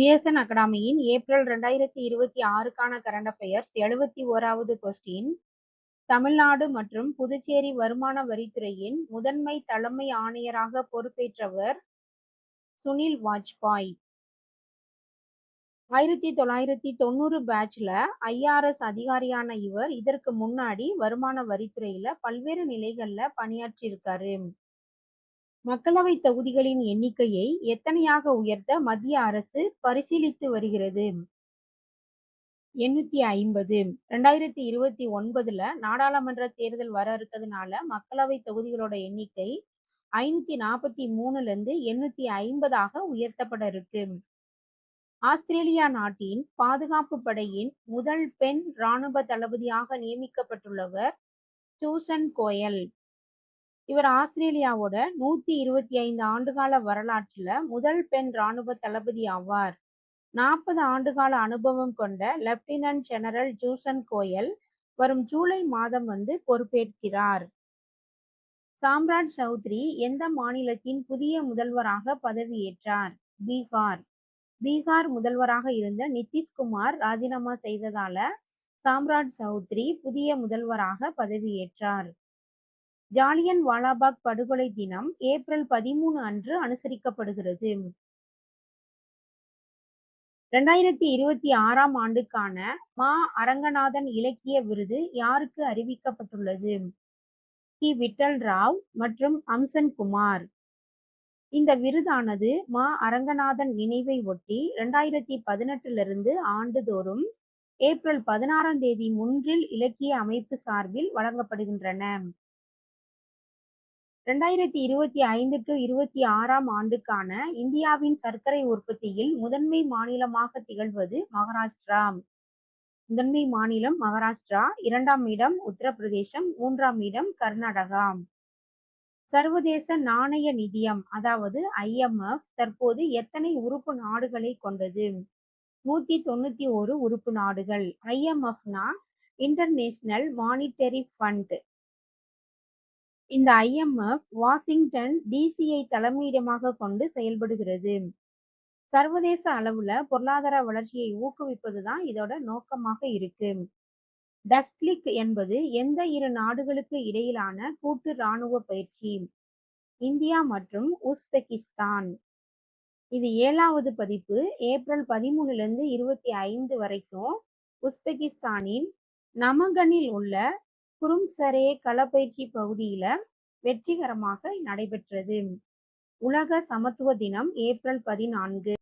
VSN அகாடமியின் April 2026க்கான current affairs 71வது கொஸ்டின். தமிழ்நாடு மற்றும் புதுச்சேரி வருமான வரித்துறையின் முதன்மை தலைமை ஆணையராக பொறுப்பேற்றவர் சுனில் வாஜ்பாய். 1990 பேட்ச்ல ஐஆர்எஸ் அதிகாரியான இவர் இதற்கு முன்னாடி வருமான வரித்துறையில பல்வேறு நிலைகள்ல பணியாற்றியிருக்காரு. மக்களவை தொகுதிகளின் எண்ணிக்கையை எத்தனையாக உயர்த்த மத்திய அரசு பரிசீலித்து வருகிறது? 850. 2029ல நாடாளுமன்ற தேர்தல் வர இருக்கிறதுனால மக்களவை தொகுதிகளோட எண்ணிக்கை 543ல இருந்து 850ஆக உயர்த்தப்பட இருக்கு. ஆஸ்திரேலியா நாட்டின் பாதுகாப்பு படையின் முதல் பெண் ராணுவ தளபதியாக நியமிக்கப்பட்டுள்ளவர் சூசன் கோயல். இவர் ஆஸ்திரேலியாவோட 125 ஆண்டுகால வரலாற்றுல முதல் பெண் ராணுவ தளபதி ஆவார். 40 ஆண்டுகால அனுபவம் கொண்ட லெப்டினன்ட் ஜெனரல் சூசன் கோயல் வரும் ஜூலை மாதம் பொறுப்பேற்கிறார். சாம்ராஜ் சௌத்ரி எந்த மாநிலத்தின் புதிய முதல்வராக பதவியேற்றார்? பீகார். பீகார் முதல்வராக இருந்த நிதிஷ்குமார் ராஜினாமா செய்ததால சாம்ராஜ் சௌத்ரி புதிய முதல்வராக பதவியேற்றார். ஜாலியன் வாலாபாக் படுகொலை தினம் ஏப்ரல் 13 அன்று அனுசரிக்கப்படுகிறது. 2026ஆம் ஆண்டுக்கான மா. அரங்கநாதன் இலக்கிய விருது யாருக்கு அறிவிக்கப்பட்டுள்ளது? கி. விட்டல் ராவ் மற்றும் அம்சன் குமார். இந்த விருதானது மா. அரங்கநாதன் நினைவை ஒட்டி 2018 ஆண்டுதோறும் ஏப்ரல் 16ஆம் தேதி முன்றில் இலக்கிய அமைப்பு சார்பில் வழங்கப்படுகின்றன. 2025-26ஆம் ஆண்டுக்கான இந்தியாவின் சர்க்கரை உற்பத்தியில் முதன்மை மாநிலமாக திகழ்வது மகாராஷ்டிரா. முதன்மை மாநிலம் மகாராஷ்டிரா, 2ஆம் இடம் உத்தரப்பிரதேசம், 3ஆம் இடம் கர்நாடகா. சர்வதேச நாணய நிதியம் அதாவது IMF தற்போது எத்தனை உறுப்பு நாடுகளை கொண்டது? 191 உறுப்பு நாடுகள். IMFனா இன்டர்நேஷனல் மானிட்டரி ஃபண்ட். இந்த IMF வாஷிங்டன் DC-யை தலைமையிடமாக கொண்டு செயல்படுகிறது. சர்வதேச அளவுல பொருளாதார வளர்ச்சியை ஊக்குவிப்பதுதான் இதோட நோக்கமாக இருக்கு. டஸ்ட்லிக் என்பது எந்த இரு நாடுகளுக்கு இடையிலான கூட்டு இராணுவ பயிற்சி? இந்தியா மற்றும் உஸ்பெகிஸ்தான். இது 7வது பதிப்பு. ஏப்ரல் 13ல இருந்து 25 வரைக்கும் உஸ்பெகிஸ்தானின் நமகனில் உள்ள குரும்சரே களப்பயிற்சி பகுதியில வெற்றிகரமாக நடைபெற்றது. உலக சமத்துவ தினம் ஏப்ரல் 14.